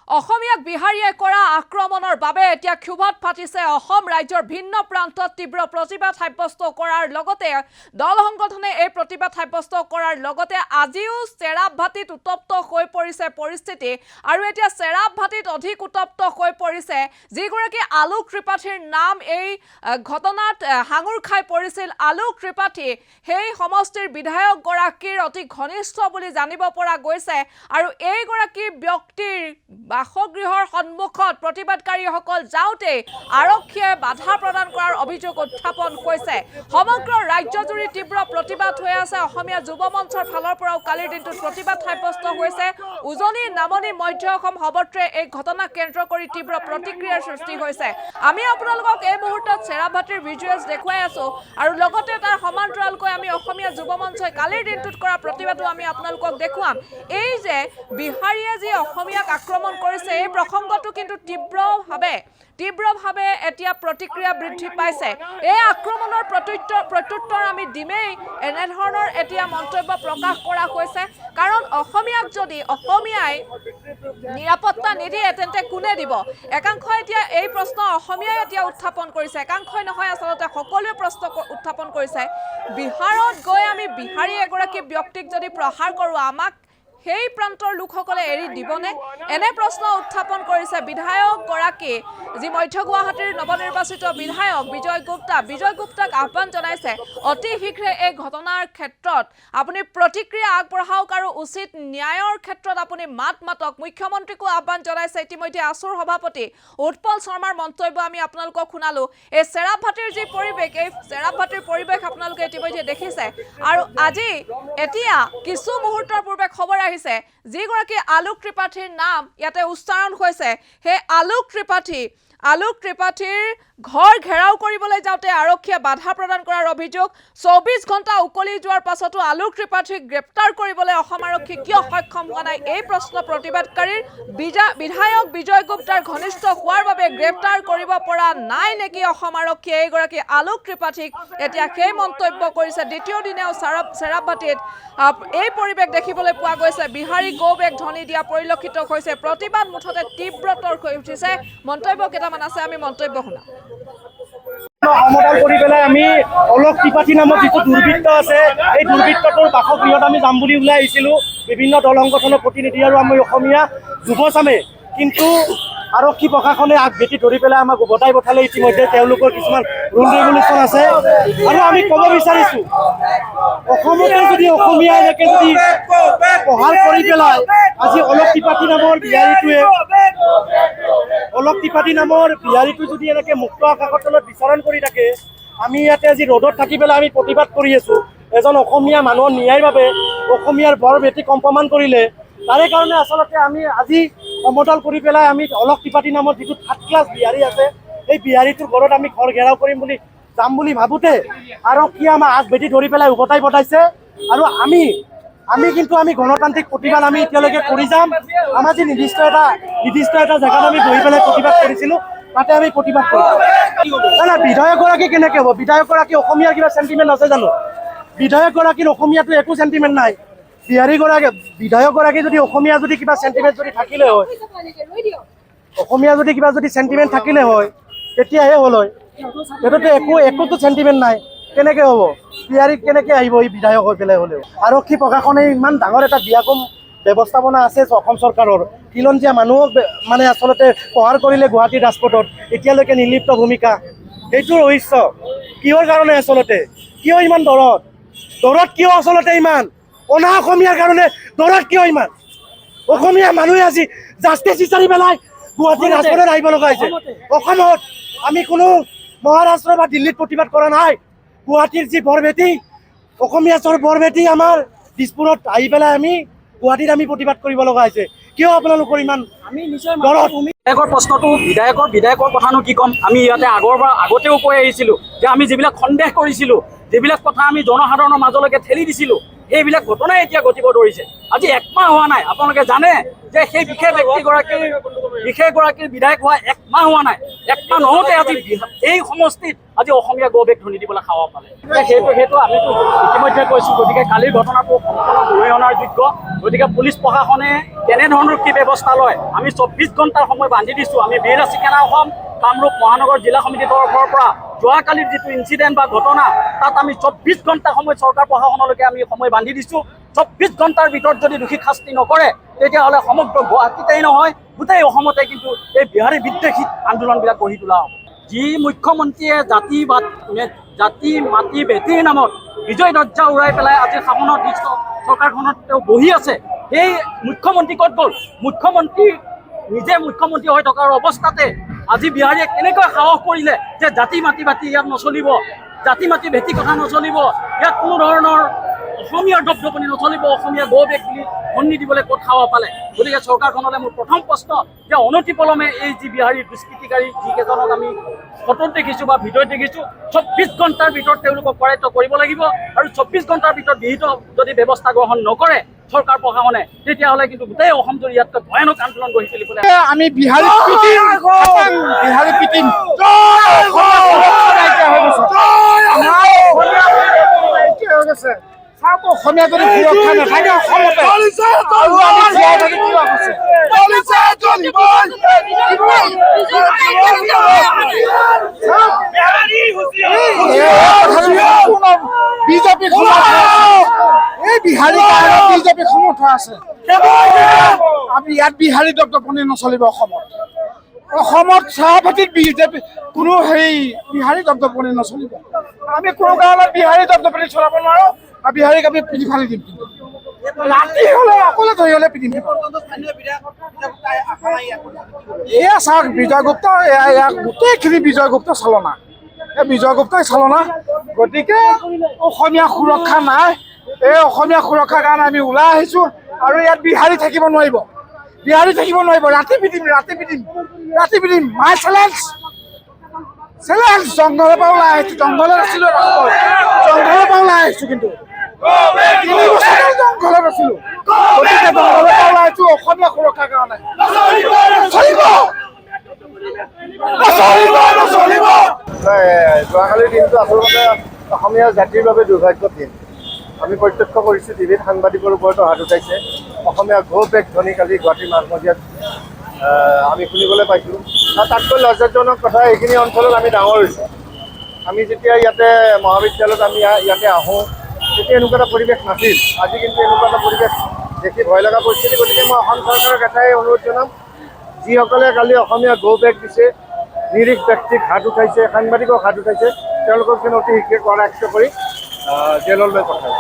অসমীয়াক বিহাৰীয়ে কৰা আক্ৰমণৰ বাবে এতিয়া ক্ষোভত ফাটিছে অসম ৰাজ্যৰ ভিন্ন প্ৰান্তত তীব্ৰ প্ৰতিবাদ সাব্যস্ত কৰাৰ লগতে দল সংগঠনে এই প্ৰতিবাদ সাব্যস্ত কৰাৰ লগতে আজিও চেৰাবভাটিত উত্তপ্ত হৈ পৰিছে পৰিস্থিতি আৰু এতিয়া চেৰাবভাটিত অধিক উত্তপ্ত হৈ পৰিছে যিগৰাকী আলোক ত্ৰিপাঠীৰ নাম এই ঘটনাত হাঙুৰ খাই পৰিছিল আলোক ত্ৰিপাঠী সেই সমষ্টিৰ বিধায়ক গৰাকীৰ অতি ঘনিষ্ঠ বুলি জানিব পৰা গৈছে আৰু এই গৰাকী ব্যক্তিৰ বাসগৃহৰ সন্মুখত প্ৰতিবাদকাৰীসকল যাওঁতে আৰক্ষীয়ে বাধা প্ৰদান কৰাৰ অভিযোগ উত্থাপন হৈছে সমগ্ৰ ৰাজ্যজুৰি তীব্ৰ প্ৰতিবাদ হৈ আছে অসমীয়া যুৱ মঞ্চৰ ফালৰ পৰাও কালিৰ দিনটোত প্ৰতিবাদ সাব্যস্ত হৈছে উজনি নামনি মধ্য অসম সৰ্বত্ৰে এই ঘটনা কেন্দ্ৰ কৰি তীব্ৰ প্ৰতিক্ৰিয়াৰ সৃষ্টি হৈছে আমি আপোনালোকক এই মুহূৰ্তত চেৰাবভাটিৰ ভিজুৱেলছ দেখুৱাই আছো আৰু লগতে তাৰ সমান্তৰালকৈ আমি অসমীয়া যুৱ মঞ্চই কালিৰ দিনটোত কৰা প্ৰতিবাদো আমি আপোনালোকক দেখুৱাম এই যে বিহাৰীয়ে যি অসমীয়াক আক্ৰমণ কৰিছে এই প্ৰসংগটো কিন্তু তীব্ৰভাৱে এতিয়া প্ৰতিক্ৰিয়া বৃদ্ধি পাইছে এই আক্ৰমণৰ প্ৰত্যুত্তৰ আমি দিমেই এনেধৰণৰ এতিয়া মন্তব্য প্ৰকাশ কৰা হৈছে কাৰণ অসমীয়াক যদি অসমীয়াই নিৰাপত্তা নিদিয়ে তেন্তে কোনে দিব একাংশই এতিয়া এই প্ৰশ্ন অসমীয়াই এতিয়া উত্থাপন কৰিছে একাংশই নহয় আচলতে সকলোৱে প্ৰশ্ন উত্থাপন কৰিছে বিহাৰত গৈ আমি বিহাৰী এগৰাকী ব্যক্তিক যদি প্ৰহাৰ কৰোঁ আমাক সেই প্ৰান্তৰ লোকসকলে এৰি দিবনে এনে প্ৰশ্ন উত্থাপন কৰিছে বিধায়ক গৰাকী যি মধ্য গুৱাহাটীৰ নৱনিৰ্বাচিত বিধায়ক বিজয় গুপ্তাক আহ্বান জনাইছে অতি শীঘ্ৰে এই ঘটনাৰ ক্ষেত্ৰত আপুনি প্ৰতিক্ৰিয়া আগবঢ়াওক আৰু উচিত ন্যায়ৰ ক্ষেত্ৰত আপুনি মাতক মুখ্যমন্ত্ৰীকো আহ্বান জনাইছে ইতিমধ্যে আসুৰ সভাপতি উৎপল শৰ্মাৰ মন্তব্য আমি আপোনালোকক শুনালো এই চেৰাবভাটিৰ যি পৰিৱেশ এই চেৰাবভাটিৰ পৰিৱেশ আপোনালোকে ইতিমধ্যে দেখিছে আৰু আজি এতিয়া কিছু মুহূৰ্তৰ পূৰ্বে খবৰ আহিছে যিগৰাকী আলোক ত্ৰিপাঠীৰ নাম ইয়াতে উচ্চাৰণ হৈছে সেই আলোক ত্ৰিপাঠীৰ ঘৰ ঘেৰাও কৰিবলৈ যাওঁতে আৰক্ষীয়ে বাধা প্ৰদান কৰাৰ অভিযোগ ২৪ ঘণ্টা উকলি যোৱাৰ পাছতো আলোক ত্ৰিপাঠীক গ্ৰেপ্তাৰ কৰিবলৈ অসম আৰক্ষী কিয় সক্ষম হোৱা নাই এই প্ৰশ্ন প্ৰতিবাদকাৰীৰ বিধায়ক বিজয় গুপ্তাৰ ঘনিষ্ঠ হোৱাৰ বাবে গ্ৰেপ্তাৰ কৰিব পৰা নাই নেকি অসম আৰক্ষীয়ে এইগৰাকী আলোক ত্ৰিপাঠীক এতিয়া সেই মন্তব্য কৰিছে দ্বিতীয় দিনেও চেৰাবভাটিত এই পৰিৱেশ দেখিবলৈ পোৱা গৈছে বিহাৰী গৌ বেগ ধ্বনি দিয়া পৰিলক্ষিত হৈছে প্ৰতিবাদ মুঠতে তীব্ৰতৰ হৈ উঠিছে মন্তব্য কেইটামান আছে আমি মন্তব্য শুনাম সমতল কৰি পেলাই আমি অলক ত্ৰিপাঠী নামৰ যিটো দুৰ্বৃত্ত আছে এই দুৰ্বৃত্তটোৰ বাসগৃহত আমি যাম বুলি ওলাই আহিছিলোঁ বিভিন্ন দল সংগঠনৰ প্ৰতিনিধি আৰু আমি অসমীয়া যুৱচামে কিন্তু আৰক্ষী প্ৰশাসনে আগভেটি ধৰি পেলাই আমাক উভতাই পঠালে ইতিমধ্যে তেওঁলোকৰ কিছুমান ৰুল ৰেগুলেশ্যন আছে আৰু আমি ক'ব বিচাৰিছোঁ অসমতে যদি অসমীয়া এনেকৈ যদি প্ৰহাৰ কৰি পেলাই আজি অলক ত্ৰিপাঠী নামৰ বিহাৰীটো যদি এনেকৈ মুক্ত আকাশৰ তলত বিচৰণ কৰি থাকে আমি ইয়াতে আজি ৰ'দত থাকি পেলাই আমি প্ৰতিবাদ কৰি আছোঁ এজন অসমীয়া মানুহৰ ন্যায়ৰ বাবে অসমীয়াৰ বৰ বেটি কম্পমান কৰিলে তাৰে কাৰণে আচলতে আমি আজি সমতল কৰি পেলাই আমি অলক ত্ৰিপাঠী নামৰ যিটো থাৰ্ড ক্লাছ বিহাৰী আছে এই বিহাৰীটোৰ ঘৰত আমি ঘৰ ঘেৰাও কৰিম বুলি যাম বুলি ভাবোঁতে আৰক্ষীয়ে আমাক আগভেটি ধৰি পেলাই উভতাই পঠাইছে আৰু আমি গণতান্ত্ৰিক প্ৰতিবাদ আমি এতিয়ালৈকে কৰি যাম আমাৰ যি নিৰ্দিষ্ট এটা জেগাত আমি বহি পেলাই প্ৰতিবাদ কৰিছিলোঁ তাতে আমি প্ৰতিবাদ কৰিম নাই বিধায়কগৰাকী কেনেকৈ হ'ব বিধায়কগৰাকী অসমীয়াৰ কিবা চেণ্টিমেণ্ট আছে জানো বিধায়কগৰাকীৰ অসমীয়াটো একো চেণ্টিমেণ্ট নাই বিধায়কগৰাকী যদি অসমীয়া যদি কিবা চেণ্টিমেণ্ট যদি থাকিলে হয় অসমীয়া যদি কিবা যদি চেণ্টিমেণ্ট থাকিলে হয় তেতিয়াহে হ'ল হয় সেইটোতো একোতো চেণ্টিমেণ্ট নাই কেনেকৈ হ'ব বিহাৰীত কেনেকৈ আহিব এই বিধায়ক হৈ পেলাই হ'লেও আৰক্ষী প্ৰশাসনে ইমান ডাঙৰ এটা বিয়াকম ব্যৱস্থাপনা আছে অসম চৰকাৰৰ খিলঞ্জীয়া মানুহক মানে আচলতে প্ৰহাৰ কৰিলে গুৱাহাটীৰ ৰাজপথত এতিয়ালৈকে নিৰ্লিপ্ত ভূমিকা সেইটোৰ ৰহস্য কিহৰ কাৰণে আচলতে কিয় ইমান দৰত কিয় আচলতে ইমান অনা অসমীয়াৰ কাৰণে দৰত কিয় ইমান অসমীয়া মানুহে আজি জাষ্টিচ বিচাৰি পেলাই গুৱাহাটীৰ ৰাজপথত আহিব লগা হৈছে অসমত আমি কোনো মহাৰাষ্ট্ৰ বা দিল্লীত প্ৰতিবাদ কৰা নাই গুৱাহাটীৰ যি বৰবেটী অসমীয়া বৰবেটী আমাৰ দিছপুৰত আহি পেলাই আমি গুৱাহাটীত আমি প্ৰতিবাদ কৰিব লগা হৈছে কিয় আপোনালোকৰ ইমান আমি বিধায়কৰ প্ৰশ্নটো বিধায়কৰ কথানো কি ক'ম আমি ইয়াতে আগতেও কৈ আহিছিলোঁ যে আমি যিবিলাক সন্দেহ কৰিছিলোঁ যিবিলাক কথা আমি জনসাধাৰণৰ মাজলৈকে ঠেলি দিছিলোঁ সেইবিলাক ঘটনাই এতিয়া ঘটিব ধৰিছে আজি একমাহ হোৱা নাই আপোনালোকে জানে যে সেই বিশেষ ব্যক্তিগৰাকীৰ বিধায়ক হোৱা একমাহ একমাহ হোৱা নাই, একমাহ নহওঁতে আজি এই সমষ্টিত আজি অসমীয়া গৌ বেগ ধ্বনি দিবলৈ খাব পালে। সেইটো আমিতো ইতিমধ্যে কৈছোঁ। গতিকে কালিৰ ঘটনাটো সম্পূৰ্ণ ধৰি অনাৰ যোগ্য। গতিকে পুলিচ প্ৰশাসনে কেনেধৰণৰ কি ব্যৱস্থা লয়, আমি 24 ঘণ্টাৰ সময় বান্ধি দিছোঁ। আমি বীৰ চিকেনা অসম কামৰূপ মহানগৰ জিলা সমিতিৰ তৰফৰ পৰা যোৱাকালিৰ যিটো ইনচিডেণ্ট বা ঘটনা, তাত আমি 24 ঘণ্টা সময় চৰকাৰ প্ৰশাসনলৈকে আমি সময় বান্ধি দিছোঁ। 24 ঘণ্টাৰ ভিতৰত যদি দোষীক শাস্তি নকৰে, তেতিয়াহ'লে সমগ্ৰ গুৱাহাটীতেই নহয়, গোটেই অসমতে কিন্তু এই বিহাৰী বিদ্বেষী আন্দোলনবিলাক গঢ়ি তোলা হ'ব। যি মুখ্যমন্ত্ৰীয়ে জাতি মাটি ভেটিৰ নামত বিজয় ধ্বজা উৰাই পেলাই আজি শাসনৰ দৃশ্য চৰকাৰখনত তেওঁ বহি আছে, সেই মুখ্যমন্ত্ৰী ক'ত গ'ল? মুখ্যমন্ত্ৰী নিজে মুখ্যমন্ত্ৰী হৈ থকাৰ অৱস্থাতে আজি বিহাৰীয়ে কেনেকৈ সাহস কৰিলে যে জাতি মাটি বাতি ইয়াত নচলিব, জাতি মাটি ভেটি কথা নচলিব, ইয়াত কোনো ধৰণৰ অসমীয়াৰ দপদপনি নচলিব, অসমীয়া গৌ বেগ বুলি ধ্বনি দিবলৈ ক'ত খাব পালে? গতিকে চৰকাৰখনলৈ মোৰ প্ৰথম প্ৰশ্ন যে অনতিপলমে এই যি বিহাৰী দুষ্কৃতিকাৰী যিকেইজনক আমি ফটোত দেখিছোঁ বা ভিডিঅ'ত দেখিছোঁ, 24 ঘণ্টাৰ ভিতৰত তেওঁলোকক কৰায়ত্ব কৰিব লাগিব। আৰু 24 ঘণ্টাৰ ভিতৰত বিহিত যদি ব্যৱস্থা গ্ৰহণ নকৰে চৰকাৰ প্ৰশাসনে, তেতিয়াহ'লে কিন্তু গোটেই অসম জুৰি ইয়াতকৈ ভয়ানক আন্দোলন গঢ়ি তুলিবলৈ আমি বিহাৰী পিটিম অসমীয়া যদি সুৰক্ষা নাথাকে অসমতে আৰু আমি জীয়াই থাকি কি লাভ আছে? বিজেপি এই বিহাৰী কাৰণে বিজেপি সমৰ্থ আছে। আমি ইয়াত বিহাৰী দপদপনি নচলিব অসমত। অসমত চাহপাতিত বিজেপি কোনো বিহাৰী দপদপনি নচলিব। আমি কোনো কাৰণত বিহাৰী দপদপনি চলাব নোৱাৰোঁ। আৰু বিহাৰীক আমি পিঠি ফালি দিম, ৰাতি হ'লে অকলে ধৰি হ'লে পিটিম। এয়া চাওক বিজয় গুপ্ত, এয়া গোটেইখিনি বিজয় গুপ্ত চালনা, এই বিজয় গুপ্তই চালনা। গতিকে অসমীয়া সুৰক্ষা নাই। এই অসমীয়া সুৰক্ষাৰ কাৰণে আমি ওলাই আহিছোঁ। আৰু ইয়াত বিহাৰী থাকিব নোৱাৰিব, বিহাৰী থাকিব নোৱাৰিব। ৰাতি পিটিম, মাই চেলেঞ্জ। জংঘলৰ পৰা ওলাই আহিছোঁ, জংঘলত আছিলোঁ, জংঘলৰ পৰা ওলাই আহিছোঁ, কিন্তু 3 বছৰ জংঘলত আছিলোঁ। গতিকে জংঘলৰ পৰা ওলাই আহিছোঁ অসমীয়া সুৰক্ষাৰ কাৰণে। যোৱাকালিৰ দিনটো আচলতে অসমীয়া জাতিৰ বাবে দুৰ্ভাগ্যৰ দিন। আমি প্ৰত্যক্ষ কৰিছোঁ, টিভিত সাংবাদিকৰ ওপৰতো হাত উঠাইছে। অসমীয়া গৌ বেগ ধ্বনি কালি গুৱাহাটীৰ মাজমজিয়াত আমি শুনিবলৈ পাইছোঁ। আৰু তাতকৈ লজ্জাজনক কথা, এইখিনি অঞ্চলত আমি ডাঙৰ হৈছোঁ। আমি যেতিয়া ইয়াতে মহাবিদ্যালয়ত আমি ইয়াতে আহোঁ, তেতিয়া এনেকুৱা এটা পৰিৱেশ নাছিল। আজি কিন্তু এনেকুৱা এটা পৰিৱেশ দেখি ভয় লগা পৰিস্থিতি। গতিকে মই অসম চৰকাৰক এটাই অনুৰোধ জনাম, যিসকলে কালি অসমীয়া গৌ বেগ দিছে, নিৰীহ ব্যক্তিক হাত উঠাইছে, সাংবাদিকক হাত উঠাইছে, তেওঁলোকক যেন অতি শীঘ্ৰে কৰায়ত্ব কৰি জেললৈ পঠায়।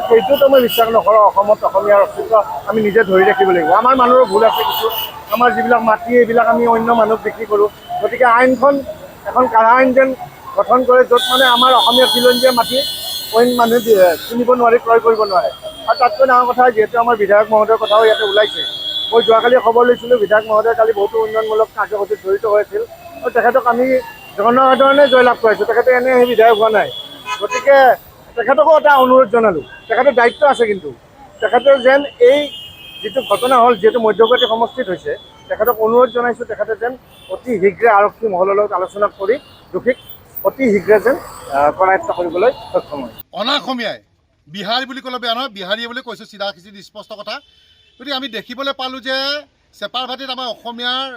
সেইটোতো মই বিশ্বাস নকৰোঁ। অসমত অসমীয়াৰ অস্তিত্ব আমি নিজে ধৰি ৰাখিব লাগিব। আমাৰ মানুহৰো ভুল আছে কিছু। আমাৰ যিবিলাক মাটি, এইবিলাক আমি অন্য মানুহক বিক্ৰী কৰোঁ। গতিকে আইনখন এখন কাঢ়া আইন যেন গঠন কৰে, য'ত মানে আমাৰ অসমীয়া খিলঞ্জীয়া মাটি অইন মানুহে কিনিব নোৱাৰি, ক্ৰয় কৰিব নোৱাৰে। আৰু তাতকৈ ডাঙৰ কথা, যিহেতু আমাৰ বিধায়ক মহোদয়ৰ কথাও ইয়াতে ওলাইছে, মই যোৱাকালি খবৰ লৈছিলোঁ বিধায়ক মহোদয় কালি বহুতো উন্নয়নমূলক কাৰ্যসূচীত জড়িত হৈছিল। আৰু তেখেতক আমি জনসাধাৰণে জয়লাভ কৰাইছোঁ, তেখেতে এনে সেই বিধায়ক হোৱা নাই। গতিকে তেখেতকো এটা অনুৰোধ জনালোঁ, তেখেতৰ দায়িত্ব আছে, কিন্তু তেখেতৰ যেন এই যিটো ঘটনা হ'ল, যিহেতু মধ্যৱৰ্তী সমষ্টিত হৈছে, তেখেতক অনুৰোধ জনাইছোঁ তেখেতে যেন অতি শীঘ্ৰে আৰক্ষী মহলৰ লগত আলোচনা কৰি দোষীক অতি শীঘ্ৰে যেন কৰায়ত্ব কৰিবলৈ সক্ষম হয়। অনাঅসমীয়াই বিহাৰী বুলি ক'লে বেয়া নহয়, বিহাৰীয়ে বুলি কৈছোঁ, চিধা স্পষ্ট কথা। গতিকে আমি দেখিবলৈ পালোঁ যে চেপাৰভাটিত আমাৰ অসমীয়াৰ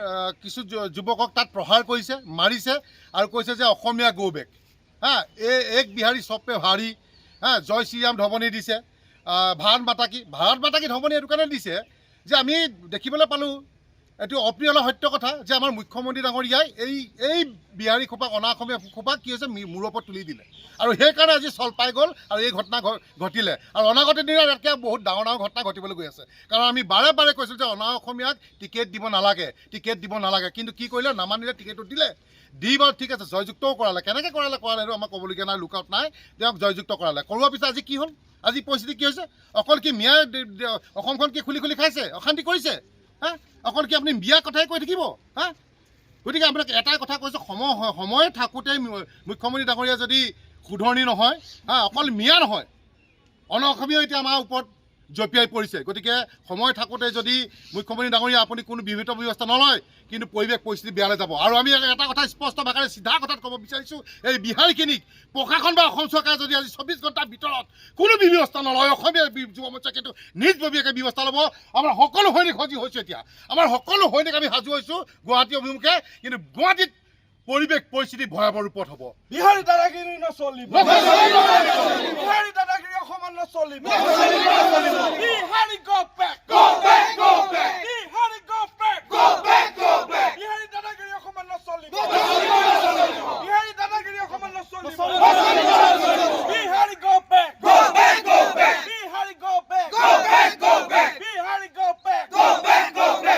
কিছু যুৱকক তাত প্ৰহাৰ কৰিছে, মাৰিছে আৰু কৈছে যে অসমীয়া গৌ বেগ। এক বিহাৰী চবে ভাৰী, জয় শ্ৰীৰাম ধমনী দিছে। ভাৰত মাতা কি ধমনী এইটো কাৰণে দিছে যে আমি দেখিবলৈ পালোঁ, এইটো অপ্ৰিয় সত্য কথা, যে আমাৰ মুখ্যমন্ত্ৰী ডাঙৰীয়াই এই বিহাৰী খোপাক, অনাঅসমীয়া খোপাক কি হৈছে, মূৰৰ ওপৰত তুলি দিলে। আৰু সেইকাৰণে আজি চল পাই গ'ল আৰু এই ঘটনা ঘটিলে। আৰু অনাগত দিনত ইয়াতকৈ বহুত ডাঙৰ ঘটনা ঘটিবলৈ গৈ আছে। কাৰণ আমি বাৰে বাৰে কৈছিলোঁ যে অনাঅসমীয়াক টিকেট দিব নালাগে, কিন্তু কি কৰিলে, নামানিলে টিকেটটো দিলে। দি বাৰু ঠিক আছে, জয়যুক্তও কৰালে। কেনেকৈ কৰালে সেইটো আমাক ক'বলগীয়া নাই, লুক আউট নাই, তেওঁক জয়যুক্ত কৰালে। কৰোৱাৰ পিছত আজি কি হ'ল, আজি পৰিস্থিতি কি হৈছে? অকল কি মিয়াই অসমখন কি খুলি খাইছে, অশান্তি কৰিছে? অকল কি আপুনি বিয়াৰ কথাই কৈ থাকিব? গতিকে আপোনাক এটাই কথা কৈছোঁ, সময় থাকোঁতেই মুখ্যমন্ত্ৰী ডাঙৰীয়া যদি শুধৰণি নহয়, অকল মিয়া নহয়, অনাঅসমীয়া এতিয়া আমাৰ ওপৰত জঁপিয়াই পৰিছে গতিকে সময় থাকোঁতে যদি মুখ্যমন্ত্ৰী ডাঙৰীয়া আপুনি কোনো বিহিত ব্যৱস্থা নলয় কিন্তু পৰিৱেশ পৰিস্থিতি বেয়ালৈ যাব আৰু আমি এটা কথা স্পষ্ট ভাষাৰে চিধা কথাত ক'ব বিচাৰিছোঁ এই বিহাৰীখিনিক প্ৰশাসন বা অসম চৰকাৰে যদি আজি 24 ঘণ্টাৰ ভিতৰত কোনো ব্যৱস্থা নলয় অসমীয়া যুৱ মৰ্চাই কিন্তু নিজববীয়াকৈ ব্যৱস্থা ল'ব আমাৰ সকলো সৈনিক সজী হৈছোঁ এতিয়া আমাৰ সকলো সৈনিক আমি সাজু হৈছোঁ গুৱাহাটী অভিমুখে কিন্তু গুৱাহাটীত পৰিৱেশ পৰিস্থিতি ভয়াৱহ ৰূপত হ'ব বিহাৰী দাদাগিৰি নচলিব বিহাৰী দাদাগিৰি অসমত নচলিব বিহাৰী গো বেক